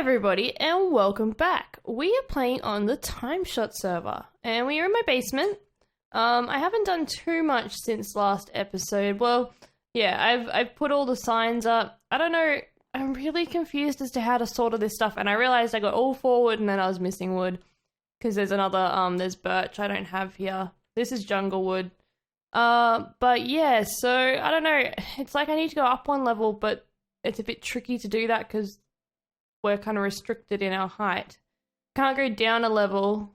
everybody, and welcome back. We are playing on the TimeShot server, and we are in my basement. I haven't done too much since last episode. Well, yeah, I've put all the signs up. I don't know, I'm really confused as to how to sort of this stuff, and I realized I got all forward and then I was missing wood. Because there's another, there's birch I don't have here. This is jungle wood. But yeah, so, I don't know, it's like I need to go up one level, but it's a bit tricky to do that because we're kind of restricted in our height. Can't go down a level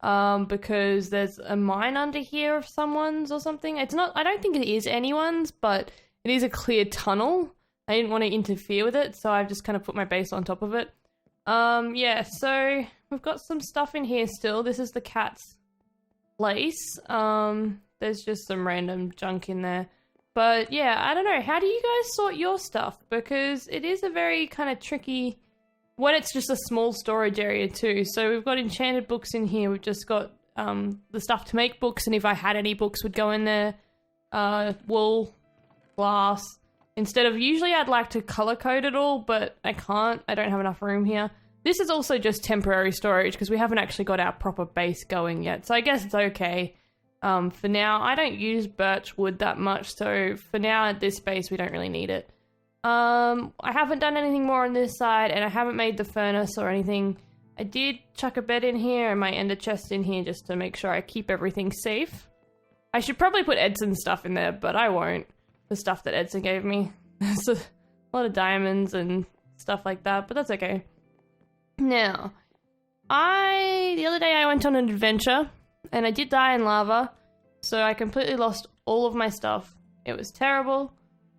because there's a mine under here of someone's or something. It's not, I don't think it is anyone's, but it is a clear tunnel. I didn't want to interfere with it, so I've just kind of put my base on top of it. Yeah, so we've got some stuff in here still. This is the cat's place. There's just some random junk in there. But yeah, I don't know. How do you guys sort your stuff? Because it is a very kind of tricky... When it's just a small storage area too. So we've got enchanted books in here. We've just got the stuff to make books, and if I had any books would go in there. Wool, glass. Instead of, usually I'd like to color code it all, but I can't. I don't have enough room here. This is also just temporary storage because we haven't actually got our proper base going yet. So I guess it's okay. For now, I don't use birch wood that much. So for now at this base, we don't really need it. I haven't done anything more on this side, and I haven't made the furnace or anything. I did chuck a bed in here and my ender chest in here just to make sure I keep everything safe. I should probably put Edson's stuff in there, but I won't. The stuff that Edson gave me. There's a lot of diamonds and stuff like that, but that's okay. Now, the other day I went on an adventure, and I did die in lava, so I completely lost all of my stuff. It was terrible.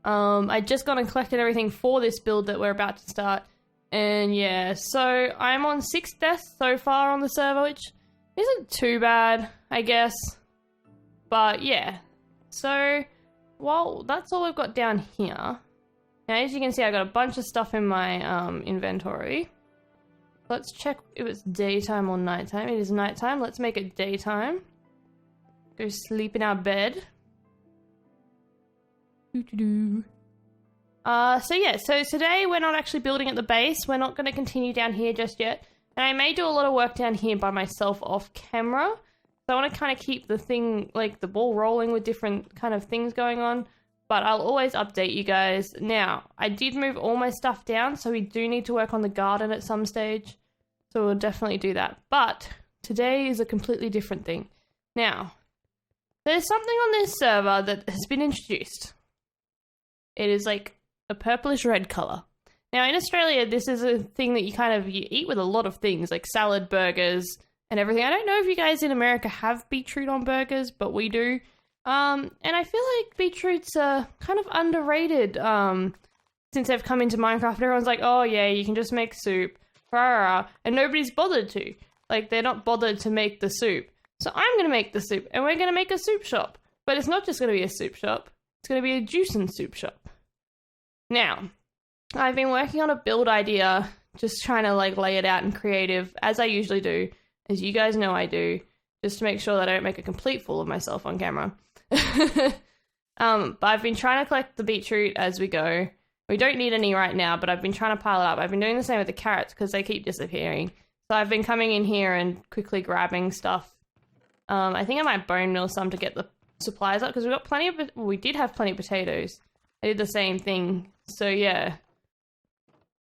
I'd just gone and collected everything for this build that we're about to start. And yeah, so I'm on 6 deaths so far on the server, which isn't too bad, I guess. But yeah, so, well, that's all we've got down here. Now, as you can see, I got a bunch of stuff in my inventory. Let's check if it's daytime or nighttime. It is nighttime. Let's make it daytime. Go sleep in our bed. So yeah, so today we're not actually building at the base. We're not going to continue down here just yet. And I may do a lot of work down here by myself off camera. So I want to kind of keep the thing, like the ball rolling with different kind of things going on. But I'll always update you guys. Now, I did move all my stuff down, so we do need to work on the garden at some stage. So we'll definitely do that. But today is a completely different thing. Now, there's something on this server that has been introduced. It is like a purplish red color. Now in Australia, this is a thing that you eat with a lot of things, like salad, burgers, and everything. I don't know if you guys in America have beetroot on burgers, but we do. And I feel like beetroots are kind of underrated since they've come into Minecraft. Everyone's like, oh yeah, you can just make soup, rah, and nobody's bothered to. Like, they're not bothered to make the soup. So I'm going to make the soup, and we're going to make a soup shop. But it's not just going to be a soup shop. It's going to be a juice and soup shop. Now, I've been working on a build idea, just trying to like lay it out in creative, as I usually do, as you guys know I do, just to make sure that I don't make a complete fool of myself on camera. But I've been trying to collect the beetroot as we go. We don't need any right now, but I've been trying to pile it up. I've been doing the same with the carrots because they keep disappearing. So I've been coming in here and quickly grabbing stuff. I think I might bone meal some to get the supplies up because we did have plenty of potatoes. I did the same thing, so yeah.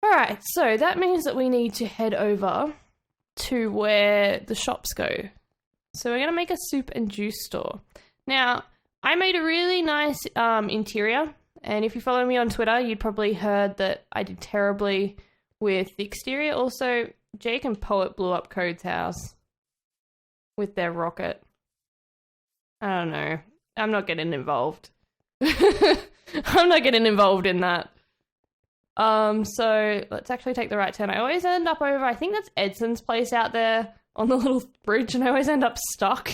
Alright, so that means that we need to head over to where the shops go. So we're gonna make a soup and juice store. Now, I made a really nice interior, and if you follow me on Twitter, you'd probably heard that I did terribly with the exterior. Also, Jake and Poet blew up Code's house with their rocket. I don't know. I'm not getting involved. I'm not getting involved in that. So let's actually take the right turn. I always end up over, I think that's Edson's place out there on the little bridge, and I always end up stuck.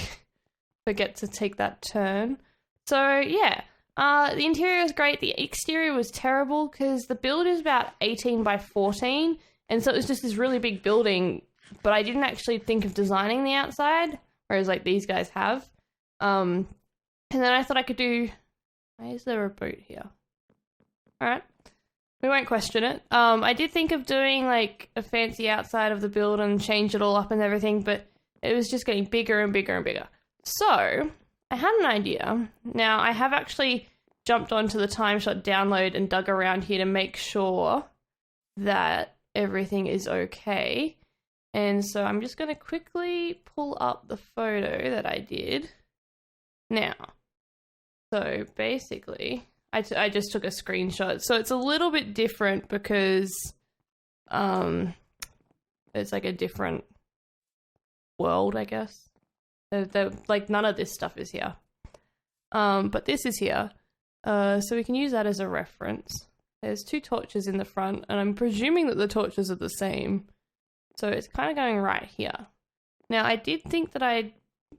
Forget to take that turn. So yeah, the interior was great. The exterior was terrible because the build is about 18 by 14. And so it was just this really big building, but I didn't actually think of designing the outside, whereas like these guys have. And then I thought I could do... Why is there a boat here? Alright. We won't question it. I did think of doing like a fancy outside of the build and change it all up and everything, but it was just getting bigger and bigger and bigger. So I had an idea. Now I have actually jumped onto the TimeShot download and dug around here to make sure that everything is okay. And so I'm just going to quickly pull up the photo that I did. Now, so basically, I just took a screenshot. So it's a little bit different because it's like a different world, I guess. Like none of this stuff is here. But this is here. So we can use that as a reference. There's 2 torches in the front, and I'm presuming that the torches are the same. So it's kind of going right here. Now, I did think that I'd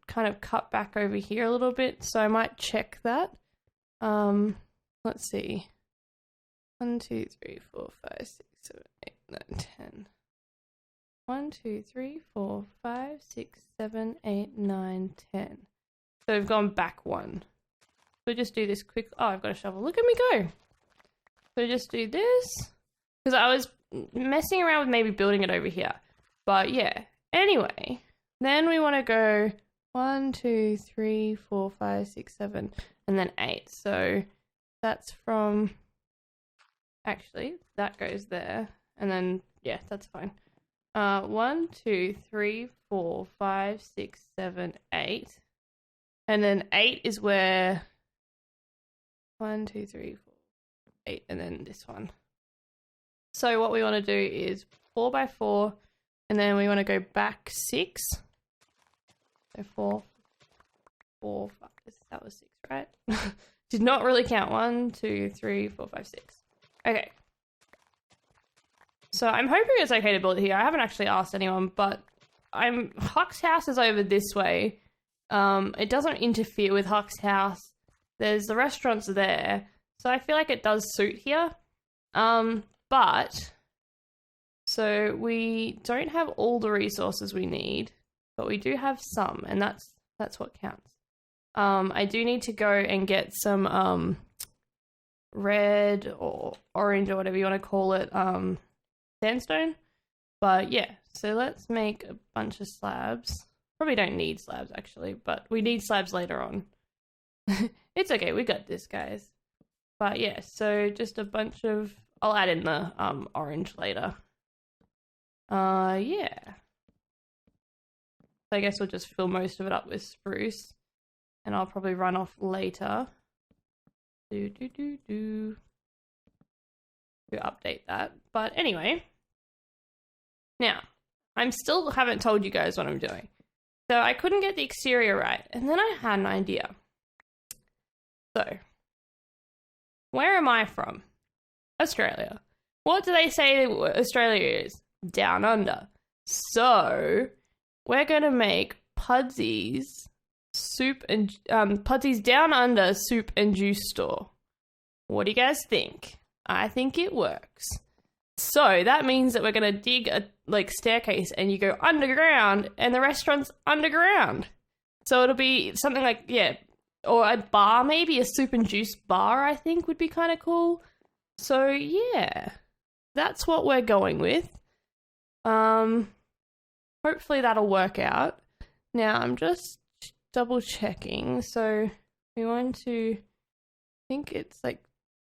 kind of cut back over here a little bit, so I might check that. Let's see. 1, 2, 3, 4, 5, 6, 7, 8, 9, 10. 1, 2, 3, 4, 5, 6, 7, 8, 9, 10. So we've gone back 1. We'll just do this quick. Oh, I've got a shovel. Look at me go. So just do this. Because I was messing around with maybe building it over here. But yeah. Anyway, then we want to go 1, 2, 3, 4, 5, 6, 7, and then 8. So that's from. Actually, that goes there. And then, yeah, that's fine. 1, 2, 3, 4, 5, 6, 7, 8. And then 8 is where 1, 2, 3, 4, 8, and then this one. So what we want to do is 4 by 4, and then we want to go back 6. So 4, 4, 5. That was 6, right? Did not really count. 1, 2, 3, 4, 5, 6. Okay. So I'm hoping it's okay to build it here. I haven't actually asked anyone, but Huck's house is over this way. It doesn't interfere with Huck's house. There's the restaurants there. So I feel like it does suit here. But so we don't have all the resources we need, but we do have some, and that's what counts. I do need to go and get some red or orange or whatever you want to call it, sandstone. But yeah, so let's make a bunch of slabs. Probably don't need slabs actually, but we need slabs later on. It's okay, we got this, guys. But yeah, so just a bunch of. I'll add in the orange later. Yeah. So I guess we'll just fill most of it up with spruce, and I'll probably run off later. To update that. But anyway, now I'm still haven't told you guys what I'm doing. So I couldn't get the exterior right, and then I had an idea. So, where am I from? Australia. What do they say Australia is? Down under. So, we're going to make Pudsy's soup and Pudsy's Down Under soup and juice store. What do you guys think? I think it works. So that means that we're going to dig a staircase and you go underground and the restaurant's underground. So it'll be something like, yeah, or a bar maybe, a soup and juice bar I think would be kind of cool. So yeah, that's what we're going with. Hopefully that'll work out. Now I'm just double checking. So we want to, I think it's like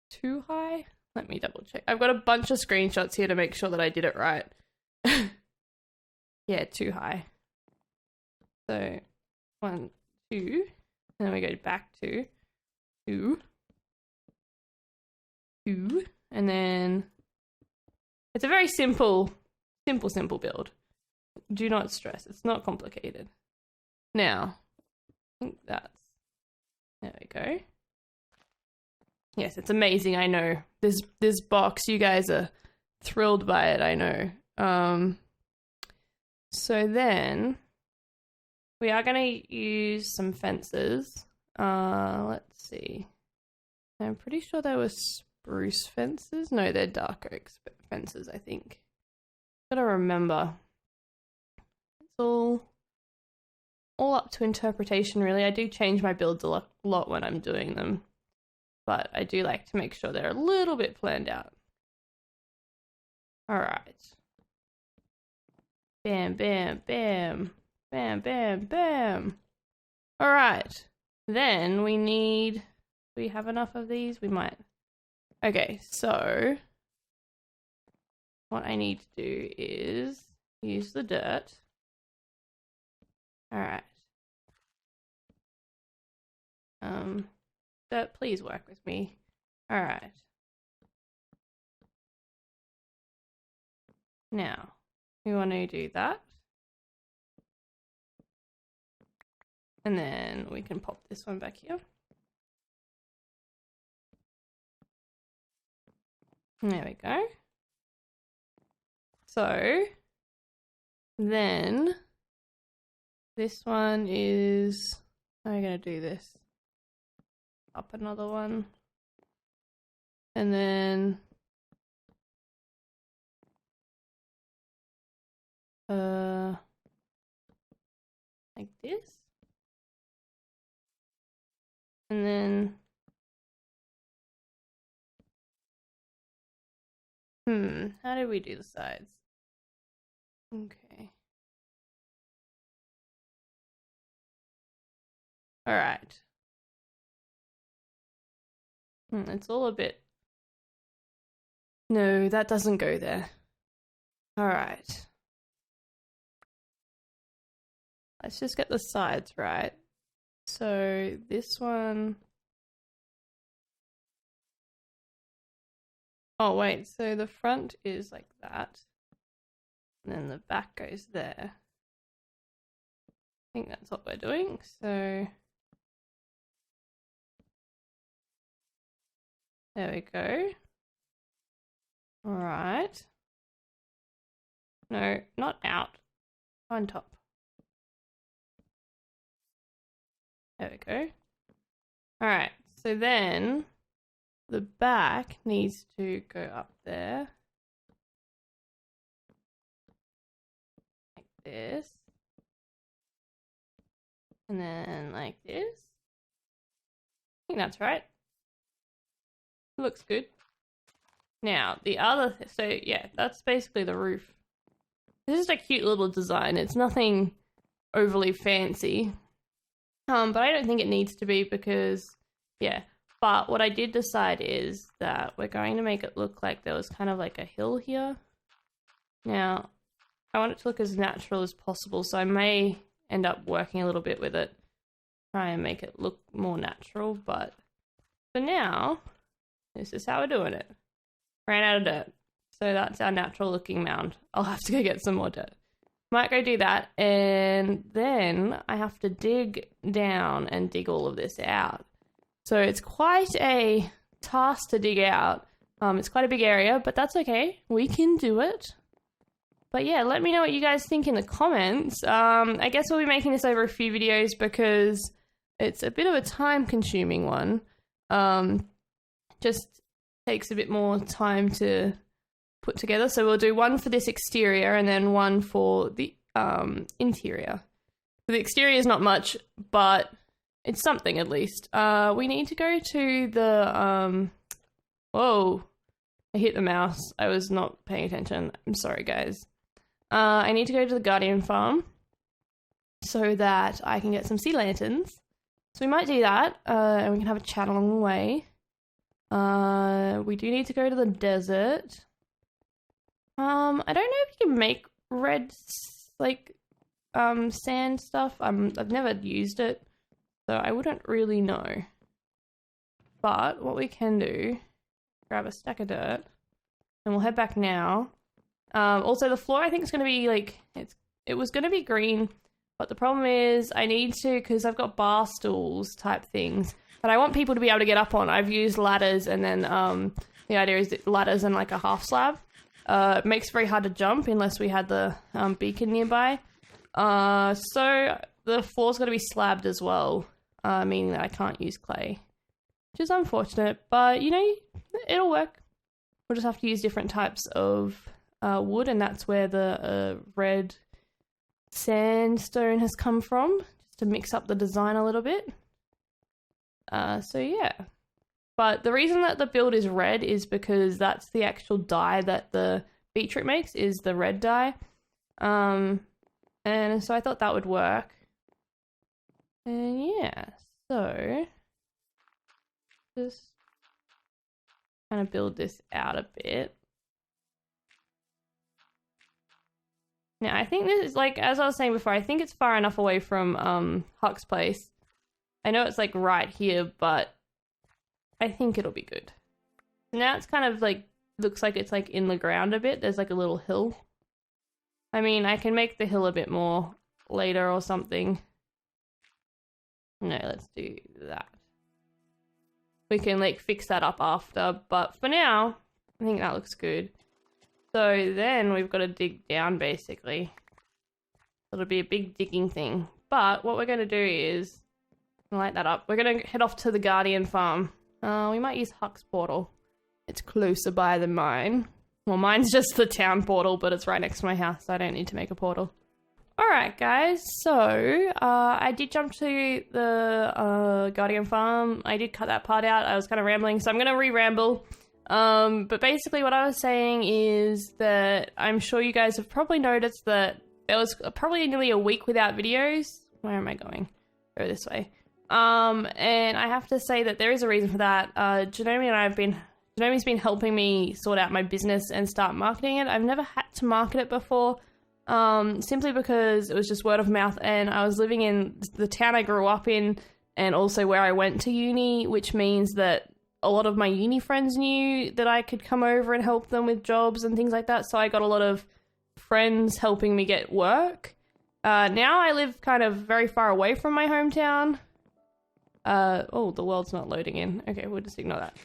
too high. Let me double check. I've got a bunch of screenshots here to make sure that I did it right. Yeah, too high. So 1, 2, and then we go back to 2, 2, and then it's a very simple build. Do not stress. It's not complicated. Now, I think that's, there we go. Yes, it's amazing, I know. This box, you guys are thrilled by it, I know. So then, we are going to use some fences. Let's see. I'm pretty sure they were spruce fences. No, they're dark oak fences, I think. Gotta remember. It's all up to interpretation, really. I do change my builds a lot when I'm doing them. But I do like to make sure they're a little bit planned out. Alright. Bam, bam, bam. Bam, bam, bam. Alright. Then we need... Do we have enough of these? We might. Okay, so... What I need to do is use the dirt. Alright. Dirt, please work with me. Alright. Now, we want to do that. And then we can pop this one back here. There we go. So, then, this one is, how am I going to do this? Up another one. And then, like this. And then, how do we do the sides? Okay. All right. It's all a bit... No, that doesn't go there. All right. Let's just get the sides right. So this one... Oh, wait. So the front is like that. And then the back goes there. I think that's what we're doing. So there we go. All right. No, not out. On top. There we go. All right. So then the back needs to go up there. Like this. And then like this. I think that's right. Looks good. Now, the other... So, yeah, that's basically the roof. This is a cute little design. It's nothing overly fancy. But I don't think it needs to be because... Yeah. But what I did decide is that we're going to make it look like there was kind of like a hill here. Now, I want it to look as natural as possible, so I may end up working a little bit with it. Try and make it look more natural, but for now, this is how we're doing it. Ran out of dirt. So that's our natural looking mound. I'll have to go get some more dirt. Might go do that, and then I have to dig down and dig all of this out. So it's quite a task to dig out. It's quite a big area, but that's okay. We can do it. But yeah, let me know what you guys think in the comments. I guess we'll be making this over a few videos because it's a bit of a time-consuming one. Just takes a bit more time to put together. So we'll do one for this exterior and then one for the interior. The exterior is not much, but it's something at least. We need to go to the... Whoa. I hit the mouse. I was not paying attention. I'm sorry, guys. I need to go to the Guardian farm so that I can get some sea lanterns. So we might do that, and we can have a chat along the way. We do need to go to the desert. I don't know if you can make red, like, sand stuff. I've never used it, so I wouldn't really know. But what we can do, grab a stack of dirt, and we'll head back now. Also, the floor I think is going to be like, it was going to be green, but the problem is I need to, because I've got bar stools type things that I want people to be able to get up on. I've used ladders, and then the idea is ladders and like a half slab. It makes it very hard to jump unless we had the beacon nearby. So the floor's got to be slabbed as well, meaning that I can't use clay, which is unfortunate, but you know, it'll work. We'll just have to use different types of wood, and that's where the red sandstone has come from, just to mix up the design a little bit. So yeah. But the reason that the build is red is because that's the actual dye that the Beetroot makes is the red dye. And so I thought that would work. And yeah, so just kind of build this out a bit. Now, I think this is, like, as I was saying before, I think it's far enough away from Huck's place. I know it's, like, right here, but I think it'll be good. Now it's kind of, like, looks like it's, like, in the ground a bit. There's, like, a little hill. I mean, I can make the hill a bit more later or something. No, let's do that. We can, like, fix that up after, but for now, I think that looks good. So then we've got to dig down, basically. It'll be a big digging thing. But what we're going to do is light that up. We're going to head off to the Guardian farm. We might use Huck's portal. It's closer by than mine. Well, mine's just the town portal, but it's right next to my house, so I don't need to make a portal. Alright, guys. So, I did jump to the Guardian farm. I did cut that part out. I was kind of rambling, so I'm going to re-ramble. But basically what I was saying is that I'm sure you guys have probably noticed that there was probably nearly a week without videos. Where am I going? Go this way. And I have to say that there is a reason for that. Janomi's been helping me sort out my business and start marketing it. I've never had to market it before, simply because it was just word of mouth, and I was living in the town I grew up in and also where I went to uni, which means that a lot of my uni friends knew that I could come over and help them with jobs and things like that, so I got a lot of friends helping me get work. Now I live kind of very far away from my hometown. Oh, the world's not loading in. Okay, we'll just ignore that.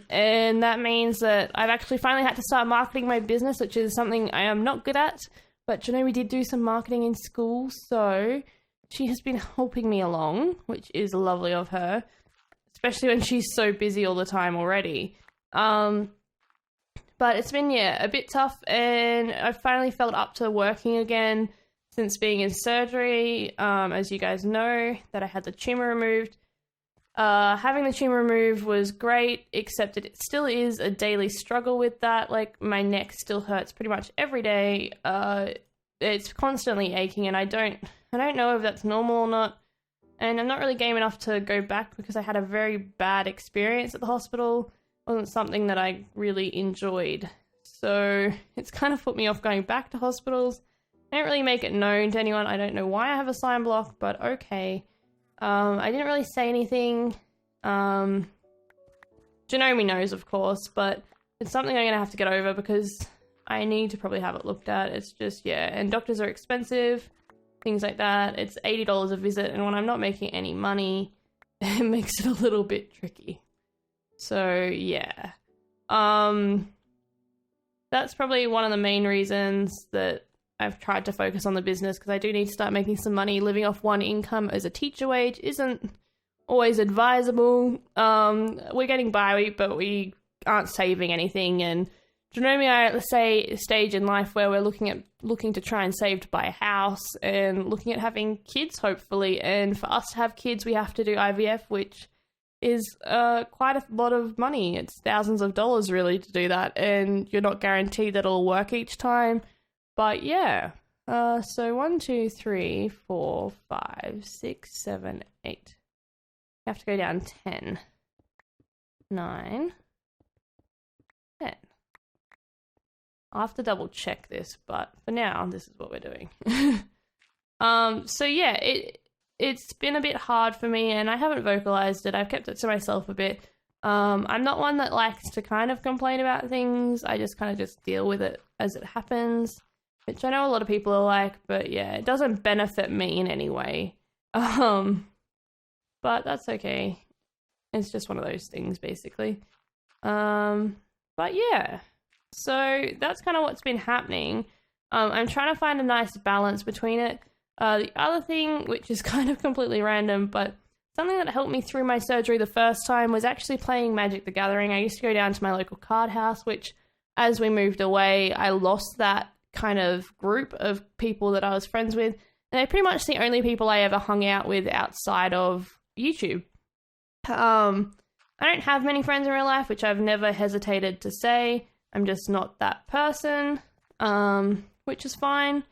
And that means that I've actually finally had to start marketing my business, which is something I am not good at, but Janomi did do some marketing in school, so she has been helping me along, which is lovely of her. Especially when she's so busy all the time already. But it's been, yeah, a bit tough, and I finally felt up to working again since being in surgery. As you guys know, that I had the tumour removed. Having the tumour removed was great, except it still is a daily struggle with that. Like, my neck still hurts pretty much every day. It's constantly aching, and I don't know if that's normal or not. And I'm not really game enough to go back because I had a very bad experience at the hospital. It wasn't something that I really enjoyed. So it's kind of put me off going back to hospitals. I didn't really make it known to anyone. I don't know why I have a sign block, but okay. I didn't really say anything. Janomi knows, of course, but it's something I'm going to have to get over because I need to probably have it looked at. It's just, yeah, and doctors are expensive. Things like that. It's $80 a visit, and when I'm not making any money, it makes it a little bit tricky. So, yeah. That's probably one of the main reasons that I've tried to focus on the business, because I do need to start making some money. Living off one income as a teacher wage isn't always advisable. We're getting by, but we aren't saving anything, and Janomi are at a stage in life where we're looking to try and save to buy a house and looking at having kids, hopefully. And for us to have kids, we have to do IVF, which is quite a lot of money. It's thousands of dollars, really, to do that. And you're not guaranteed that it'll work each time. But yeah. So 1, 2, 3, 4, 5, 6, 7, 8. You have to go down 10. 9. 10. I'll have to double check this, but for now, this is what we're doing. So yeah, it's been a bit hard for me, and I haven't vocalized it. I've kept it to myself a bit. I'm not one that likes to kind of complain about things. I just kind of just deal with it as it happens, which I know a lot of people are like, but yeah, it doesn't benefit me in any way. But that's okay. It's just one of those things, basically. But yeah. So that's kind of what's been happening. I'm trying to find a nice balance between it. The other thing, which is kind of completely random, but something that helped me through my surgery the first time was actually playing Magic the Gathering. I used to go down to my local card house, which as we moved away, I lost that kind of group of people that I was friends with. And they're pretty much the only people I ever hung out with outside of YouTube. I don't have many friends in real life, which I've never hesitated to say. I'm just not that person, which is fine.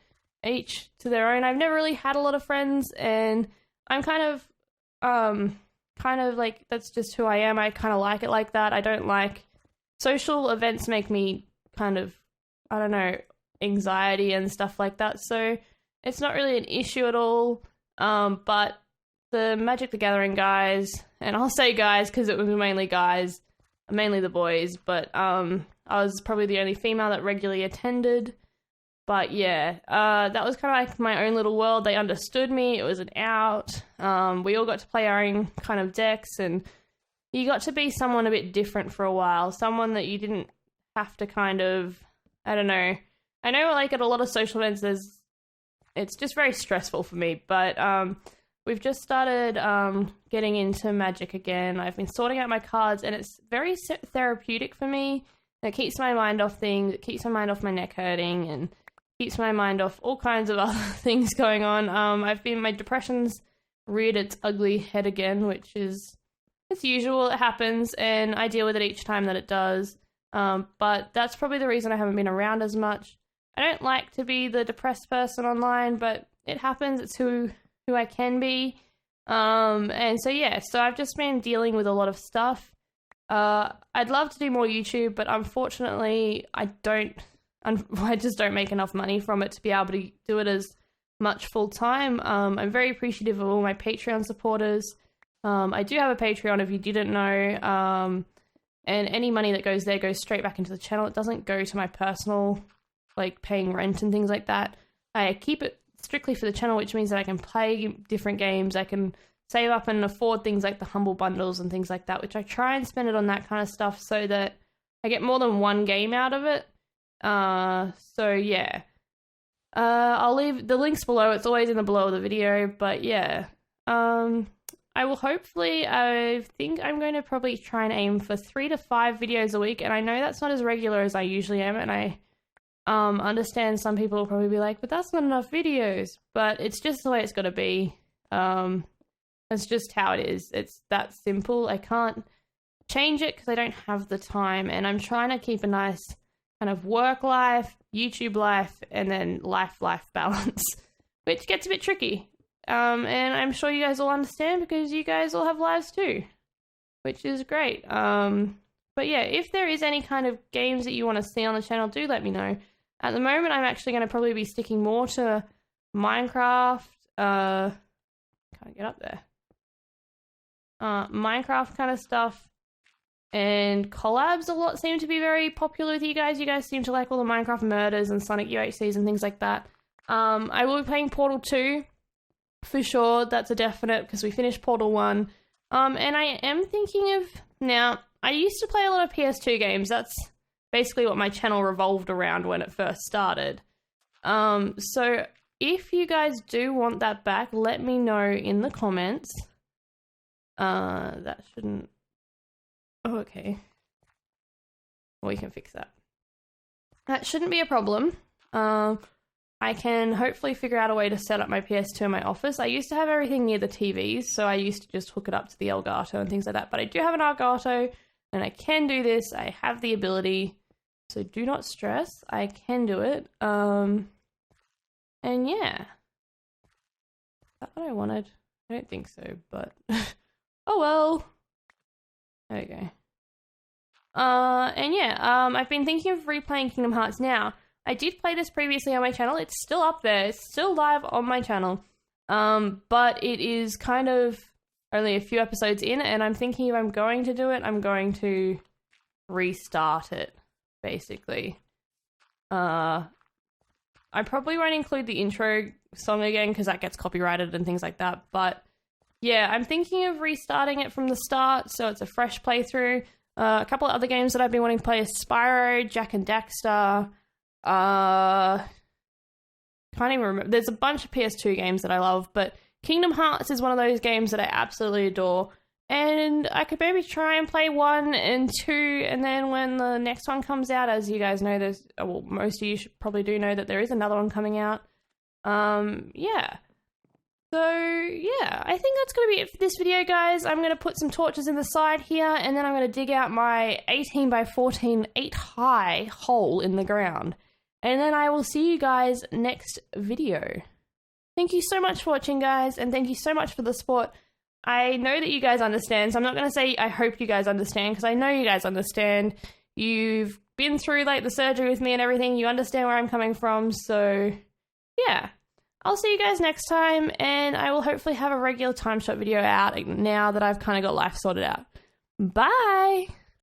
Each to their own. I've never really had a lot of friends, and I'm kind of like, that's just who I am. I kind of like it like that. I don't like social events, make me kind of, I don't know, anxiety and stuff like that. So it's not really an issue at all. But the Magic the Gathering guys, and I'll say guys because it was mainly guys, mainly the boys, but I was probably the only female that regularly attended. But yeah, that was kind of like my own little world. They understood me. It was an out. We all got to play our own kind of decks, and you got to be someone a bit different for a while. Someone that you didn't have to kind of, I don't know. I know like at a lot of social events, it's just very stressful for me. But we've just started getting into Magic again. I've been sorting out my cards, and it's very therapeutic for me. It keeps my mind off things. It keeps my mind off my neck hurting, and keeps my mind off all kinds of other things going on. My depression's reared its ugly head again, which is, it's usual, it happens, and I deal with it each time that it does. But that's probably the reason I haven't been around as much. I don't like to be the depressed person online, but it happens. It's who I can be. And so yeah, so I've just been dealing with a lot of stuff. I'd love to do more YouTube, but unfortunately I just don't make enough money from it to be able to do it as much full time. I'm very appreciative of all my Patreon supporters. I do have a Patreon if you didn't know, and any money that goes there goes straight back into the channel. It doesn't go to my personal, like paying rent and things like that. I keep it strictly for the channel, which means that I can play different games. I can save up and afford things like the Humble Bundles and things like that, which I try and spend it on that kind of stuff so that I get more than one game out of it. So yeah, I'll leave the links below. It's always in the below of the video, but yeah, I will hopefully, I think I'm going to probably try and aim for 3 to 5 videos a week, and I know that's not as regular as I usually am, and I understand some people will probably be like, but that's not enough videos, but it's just the way it's got to be. It's just how it is. It's that simple. I can't change it because I don't have the time, and I'm trying to keep a nice kind of work life, YouTube life, and then life balance, which gets a bit tricky. And I'm sure you guys all understand because you guys all have lives too, which is great. But yeah, if there is any kind of games that you want to see on the channel, do let me know. At the moment, I'm actually going to probably be sticking more to Minecraft. Can't get up there. Minecraft kind of stuff. And collabs a lot seem to be very popular with you guys. You guys seem to like all the Minecraft murders and Sonic UHCs and things like that. I will be playing Portal 2 for sure. That's a definite because we finished Portal 1. And I am thinking of... Now, I used to play a lot of PS2 games. That's basically what my channel revolved around when it first started. So if you guys do want that back, let me know in the comments. That shouldn't... Oh, okay. We can fix that. That shouldn't be a problem. I can hopefully figure out a way to set up my PS2 in my office. I used to have everything near the TVs, so I used to just hook it up to the Elgato and things like that. But I do have an Elgato, and I can do this. I have the ability, so do not stress. I can do it. And yeah. Is that what I wanted? I don't think so, but... oh well. There we go. And yeah, I've been thinking of replaying Kingdom Hearts now. I did play this previously on my channel. It's still up there. It's still live on my channel. But it is kind of only a few episodes in, and I'm thinking if I'm going to do it, I'm going to restart it, basically. I probably won't include the intro song again because that gets copyrighted and things like that, but yeah, I'm thinking of restarting it from the start, so it's a fresh playthrough. A couple of other games that I've been wanting to play is Spyro, Jak and Daxter. Can't even remember. There's a bunch of PS2 games that I love, but Kingdom Hearts is one of those games that I absolutely adore. And I could maybe try and play 1 and 2, and then when the next one comes out, as you guys know, there's, well, most of you should probably do know that there is another one coming out. Yeah. So, yeah, I think that's going to be it for this video, guys. I'm going to put some torches in the side here, and then I'm going to dig out my 18 by 14 8-high hole in the ground. And then I will see you guys next video. Thank you so much for watching, guys, and thank you so much for the support. I know that you guys understand, so I'm not going to say I hope you guys understand, because I know you guys understand. You've been through, like, the surgery with me and everything. You understand where I'm coming from, so yeah. I'll see you guys next time, and I will hopefully have a regular TimeShot video out now that I've kind of got life sorted out. Bye!